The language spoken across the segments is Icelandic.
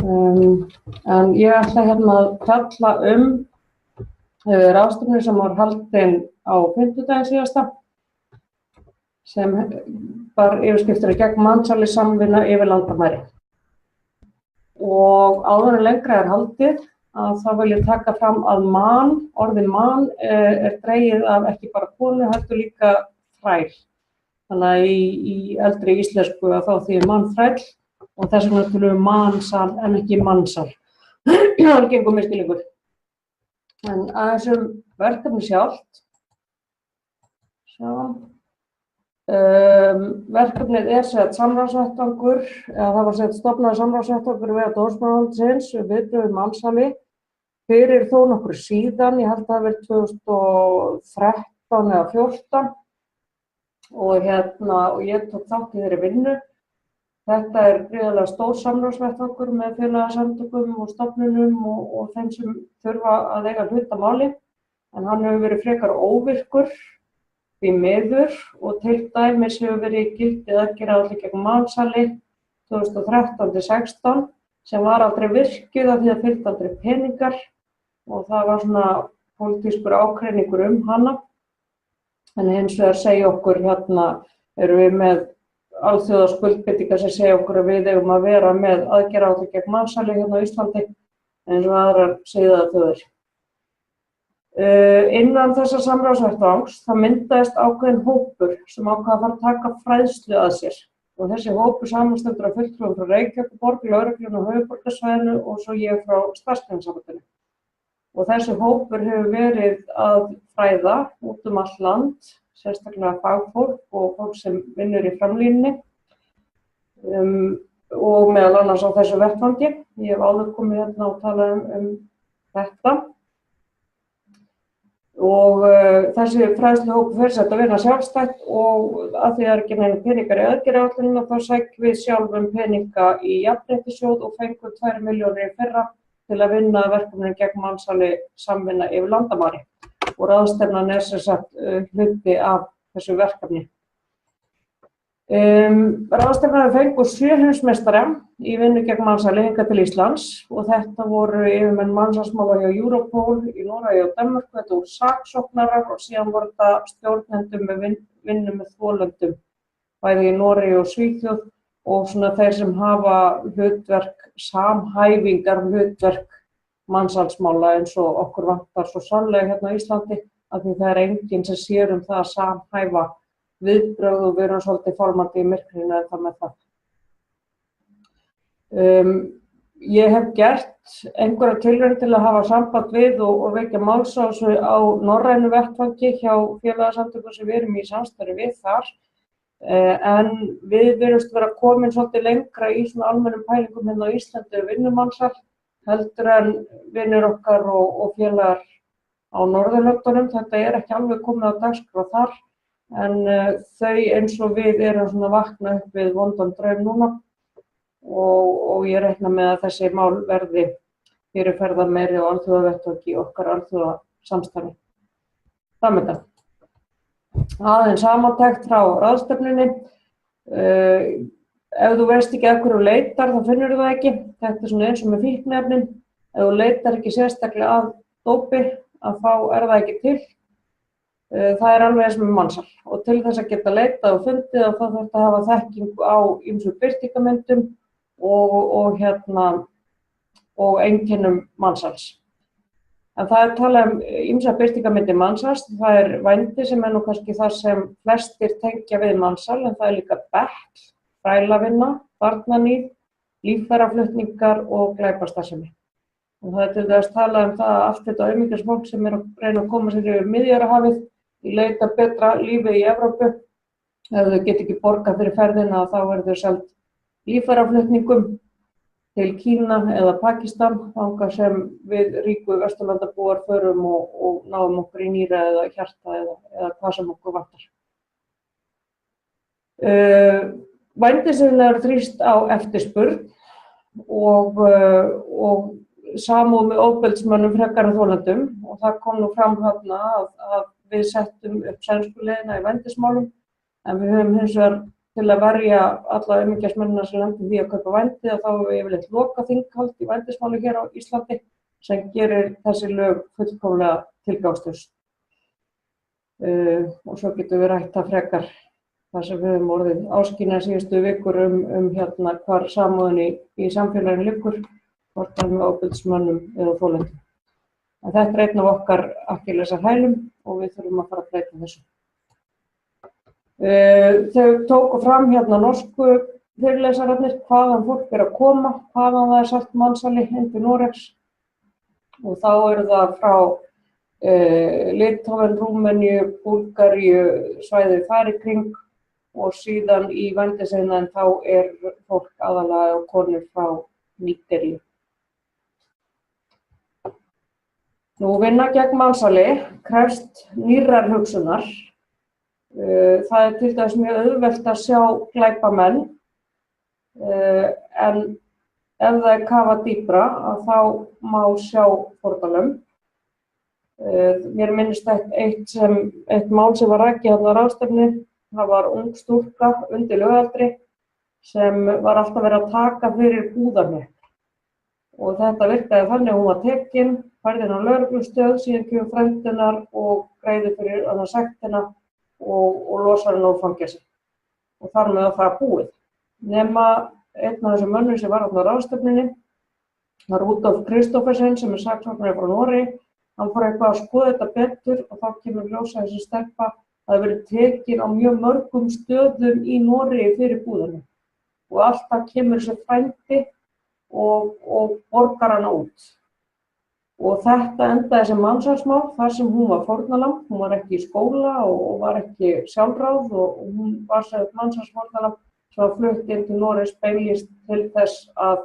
En ég ætla hérna að fjalla ráðstefnu sem var haldin á fimmtudaginn síðasta, sem var yfirskriftin gegn mansali samvinna yfir landamæri. Og áður en lengra er haldið að þá vil ég taka fram að orðið er dregið af ekki bara konu, heldur líka þræl. Þannig að í eldri íslensku að þá þýðir þræll og þess vegna tölum við mansal en ekki mansal. Það er gengur misskilningur. En að þessum verkefni sjálft. Verkefnið samráðsvettvangur, það var stofnaður samráðsvettvangur við dómsmálaráðuneytisins viðbrögð mansali fyrir þó nokkru síðan, ég held að það verið 2013 eða 2014 og ég tók þátt í þeirri vinnu. Þetta er gríðarlega stór samráðsvettvangur með félagasamtökum og stofnunum og þeim sem þurfa að eiga hlut að máli, en hann hefur verið frekar óvirkur því miður og til dæmis hefur verið í gildi aðgerðaáætlun gegn mansali 2013-16 sem var aldrei virkjuð af því að fylgdu aldrei peningar og það var svona pólitískur ágreiningur hana. En hins vegar segja okkur erum við með alþjóðaskuldbindingar sem segja okkur að við eigum að vera með aðgerðaáætlun gegn mansali hérna á Íslandi eins og aðrar siðaðarþjóðir. Innan þessa samráðsvettvangs það myndaðist ákveðinn hópur sem ákvað að fara að taka fræðslu að sér og þessi hópur samanstendur af fulltrúum frá Reykjavíkurborg, lögreglunni á höfuðborgarsvæðinu og svo ég frá Starfsgreinasambandinu. Og þessi hópur hefur verið að fræða út allt land, sérstaklega fagfólk og fólk sem vinnur í framlínunni og meðal annars á þessu vettvangi. Ég hef áður komið hérna og talað þetta. Og þessi fræðsluhópur fer að vinna sjálfstætt og að því það ekki neina peningar í aðgerðaáætlunina þá sækjum við sjálfum peninga í jafnréttissjóð og fengum 2 milljónir í fyrra til að vinna verkefnin gegn mansali samvinna yfir landamæri og ráðstefnan sem sagt hluti af þessu verkefni. Ráðstefnan fengu 7 heimsmeistara í vinnu gegn mansali hingað til Íslands og þetta voru yfirmenn mansalsmála hjá Europol í Noregi og Danmörku, þetta voru saksóknarar og síðan voru þetta stjórnendur með vinnu með þolendum, bæði í Noregi og Svíþjóð og svona þeir sem hafa samhæfingar hlutverk mansalsmála eins og okkur vantar svo sannlega hérna á Íslandi af því það er enginn sem sér það að samhæfa viðbrögð og við erum svolítið fálmandi í myrkrinu en það með það. Ég hef gert einhverja tilraun til að hafa samband við og vekja máls á norrænu vettvangi hjá félagasamtökum sem við erum í samstarfi við þar. En við virðumst vera komin svolítið lengra í svona almennum pælingum hérna á Íslandi vinnumansal heldur en vinir okkar og félagar á Norðurlöndunum. Þetta er ekki alveg komið á dagskrá þar. En þau eins og við erum svona að vakna upp við vondan draum núna og ég reikna með að þessi mál verði fyrirferðar meiri á alþjóðavettvangi okkar alþjóðasamstarfi. Það með það. Aðeins samantekt frá ráðstefnunni. Ef þú veist ekki af hverju leitar þá finnur þú það ekki. Þetta er svona eins og með fíkniefnin. Ef þú leitar ekki sérstaklega að dópi að þá er það ekki til. Það er alveg eins með mansal og til þess að geta leitað og fundið og þá þarf að hafa þekkingu á ýmsum birtingarmyndum og einkennum mansals. En það er talað ýmsar birtingarmyndir mansals, það er vændi sem nú kannski það sem flestir tengja við mansal en það er líka betl, þrælavinna, barnaníð, líffæraflutningar og glæpastarfsemi. Og það er til þess talað það að allt þetta auðmýkjarsfólk sem að reyna að koma sér yfir Miðjarðarhafið í leita betra lífi í Evrópu. Ef þau get ekki borgað fyrir ferðina þá verður þau seld líffæraflutningum til Kína eða Pakistan, þangað sem við ríku Vesturlandabúar förum og náum okkur í nýra eða hjarta eða hvað sem okkur vantar. Vændisinn er þrýst á eftirspurn og samúð með ofbeldismönnum frekar en þolendum og það kom nú fram að við settum upp sænsku leiðina í vændismálum en við höfum hins vegar til að verja alla aumingjarsmennina sem lendir því að kaupa vændi og þá hefur við yfirleitt lokað þinghald í vændismáli hér á Íslandi sem gerir þessi lög fullkomlega tilgangslaus. Og svo getum við rætt það frekar þar sem við höfum orðið áskynja síðustu vikur hvar samúðin í samfélaginu liggur, hvort það með ofbeldismönnum eða þolendum. En þetta einn af okkar akkillesarhælum og við þurfum að fara að breyta þessu. Þau tóku fram norsku fyrirlesararnir hvaðan fólk að koma, hvaðan það sætt mansali inn til Noregs. Og þá eru það frá Litháen, Rúmeníu, Búlgaríu, svæðið þar í kring og síðan í vændisiðnaðinn þá fólk aðallega og konur frá Nígeríu. Vinna gegn mansali krefst nýrrar hugsunar. Það til dæmis mjög auðvelt að sjá glæpamenn, en ef það kafað dýpra þá má sjá fórnarlömb. Mér minnist eitt mál sem var rakið á ráðstefnu. Það var ung stúlka undir lögaldri sem var alltaf verið að taka fyrir búðarhnykk. Og þetta virkaði þannig að hún var tekin, færð inn á lögreglustöð, síðan kemur frændi hennar og greiðir fyrir sektina og losar henni úr fangelsi. Og þar með það búið. Nema einn af þessum mönnum sem var á ráðstefnunni var Rudolf Kristoffersen sem saksóknari frá Noregi. Hann fór eitthvað að skoða þetta betur og þá kemur ljós að þessi stelpa hafi verið tekin á mjög mörgum stöðum í Noregi fyrir búðarhnykk. Og alltaf kemur þessi frændi og borgar hana út. Og þetta endaði sem mansalsmál þar sem hún var fórnarlamb, hún var ekki í skóla og var ekki sjálfráð og hún var sem mansalsfórnarlamb sem var flutt inn til Noregs beinlínis til þess að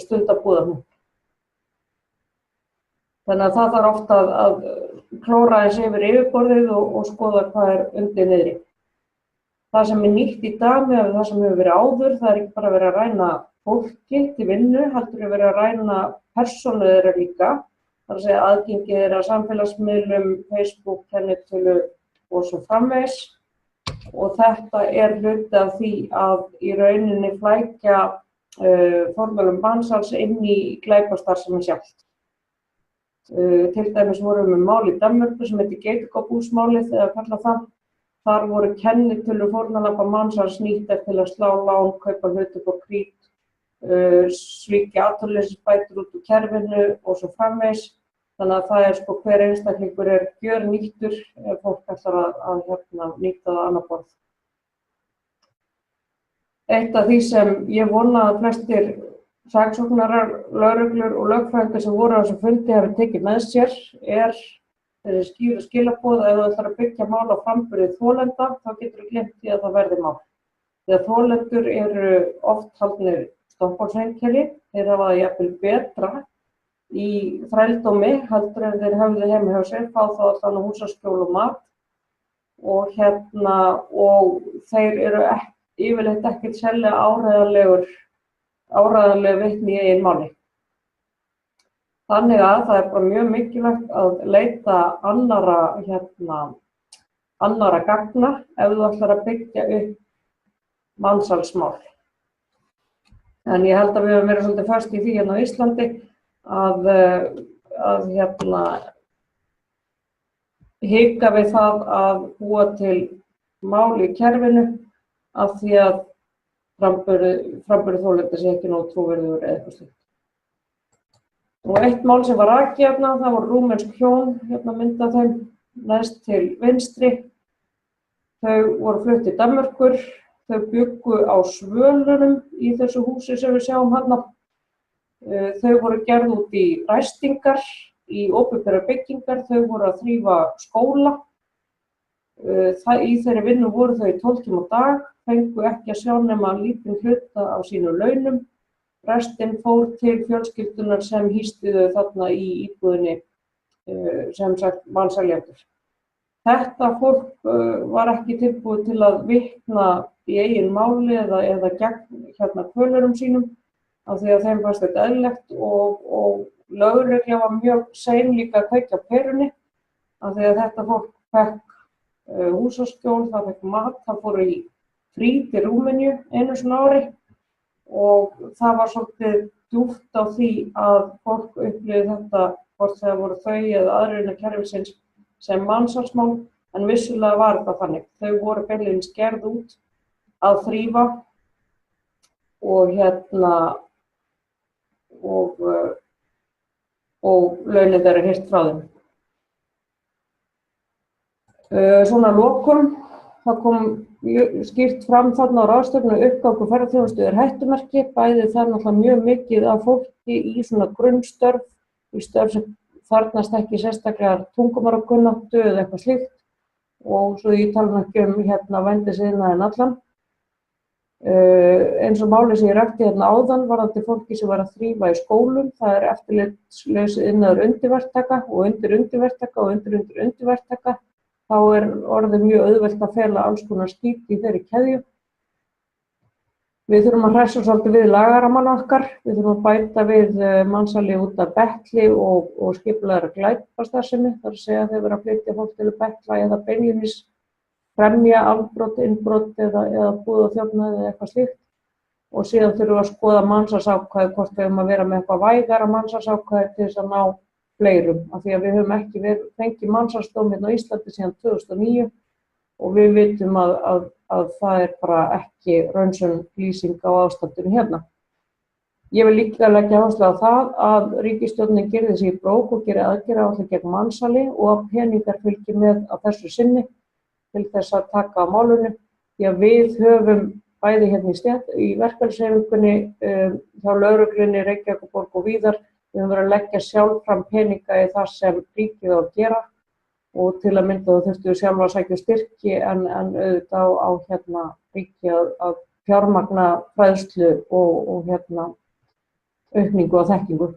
stunda búðarhnykk. Þannig að það þarf oft að klóra eins yfir yfirborðið og skoða hvað undir niðri. Það sem nýtt í dag með það sem hefur verið áður, það ekki bara verið að ræna fólki til vinnu, heldur verið að ræna persónu þeirra líka. Það að segja aðgengi þeirra samfélagsmiðlum, Facebook, kennitölu og svo framvegis. Og þetta hluti af því að í rauninni flækja fórnarlömb mansals inn í glæpastarfsemi sjálft. Til dæmis vorum við mál í Danmörku sem heitir Geitungabúsmálið eða kallað það. Þar voru kennitölur fórnarlamba mansals nýttar til að slá lán, kaupa hluti upp á krít, svíkja atvinnuleysisbætur út úr kerfinu og svo framvegis. Þannig að það hver einstaklingur gjörnýttur ef fólk ætlar að nýta það annað borð. Eitt af því sem ég vona að flestir saksóknarar, lögreglur og lögfræðingar sem voru á þessum fundi hafi tekið með sér þessi skýru skilaboð að ef þú ætlar að byggja mál á framburði þolenda þá getur þú gleymt því að það verði mál. Því að þolendur eru oft haldnir Stokkhólmseinkenni, þeir hafa það jafnvel betra í þrældómi heldur en þeir höfðu heima hjá sér, fá þá allan húsaskjól og mat og þeir eru yfirleitt ekkert sérlega áreiðanleg vitni í eigin máli. Þannig að það bara mjög mikilvægt að leita annarra gagna ef þú ætlar að byggja upp mansalsmál. En ég held að við höfum verið svolítið föst í því á Íslandi að hika við það að búa til mál í kerfinu af því að framburður þolenda sé ekki nógu trúverðugur eða eitthvað slíkt. Og eitt mál sem var rakið það voru rúmensk hjón, mynd af þeim, næst til vinstri. Þau voru flutt til Danmerkur, þau bjuggu á Svölunum í þessu húsi sem við sjáum hérna. Þau voru gerð út í ræstingar, í opinberar byggingar, þau voru að þrífa skóla. Í þeirri vinnu voru þau 12 tíma á dag, fengu ekki að sjá nema lítinn hluta af sínum launum. Restin fór til fjölskyldunar sem hýsti þau þarna í íbúðinni sem sagt mansaljendur. Þetta fólk var ekki tilbúið til að vitna í eigin máli eða gegn kvölurum sínum af því að þeim fannst þetta eðlilegt og lögregla var mjög sein líka að kveikja á perunni af því að þetta fólk fekk húsaskjól, það fekk mat, það fór í frí til Rúmeníu einu svona ári og það var svolítið djúpt á því að fólk upplifði þetta, hvort það voru þau eða aðrir innan kerfisins sem mansalsmál, en vissulega var þetta þannig. Þau voru beinlínis gerð út að þrífa og launin þeirra hirt frá þeim. Svona að lokum, það kom skýrt fram þarna á ráðstefnu uppgangur ferðaþjónustu er hættumerki, bæði það er náttúrulega mjög mikið af fólki í svona grunnstörf, í störf sem þarfnast ekki sérstaklega tungumálakunnáttu eða eitthvað slíkt og svo ég tala ekki vændisiðnaðinn allan. Eins og málið sem ég rakti áðan varðandi fólki sem var að þrífa í skólum, það er eftirlitslaus iðnaður undirverktaka og undirverktaka og undirverktaka. Þá er orðið mjög auðvelt að fela alls konar skít í þeirri keðju. Við þurfum að hressa svolítið við lagaramann okkar, við þurfum að bæta við mansali út af betli og skipulagðri glæpastarfsemi, þar að segja þeir vera að flytja fólk til að betla eða beinlínis fremja afbrot, innbrot eða búðarþjófnað eða eitthvað slíkt. Og síðan þurfum við að skoða mansalsákvæði, hvort við höfum að vera með eitthvað vægara mansalsákvæði til þess að ná fleirum, af því að við höfum ekki fengið mansalsdóm hérna á Íslandi síðan 2009 og við vitum að það er bara ekki raunsönn lýsing á ástandinu hérna. Ég vil líka leggja áherslu á það að ríkisstjórnin girði sig í brók og geri aðgerðaáætlun gegn mansali og að peningar fylgi með á þessu sinni til þess að taka á málinu, því að við höfum bæði hérna í verkalýðshreyfingunni, hjá lögreglunni, Reykjavíkurborg og víðar, við höfum verið að leggja sjálf fram peninga í það sem ríkið á að gera og til að mynda þá þurftum við sjálf að sækja styrki en auðvitað á ríkið að fjármagna fræðslu og aukningu á þekkingu.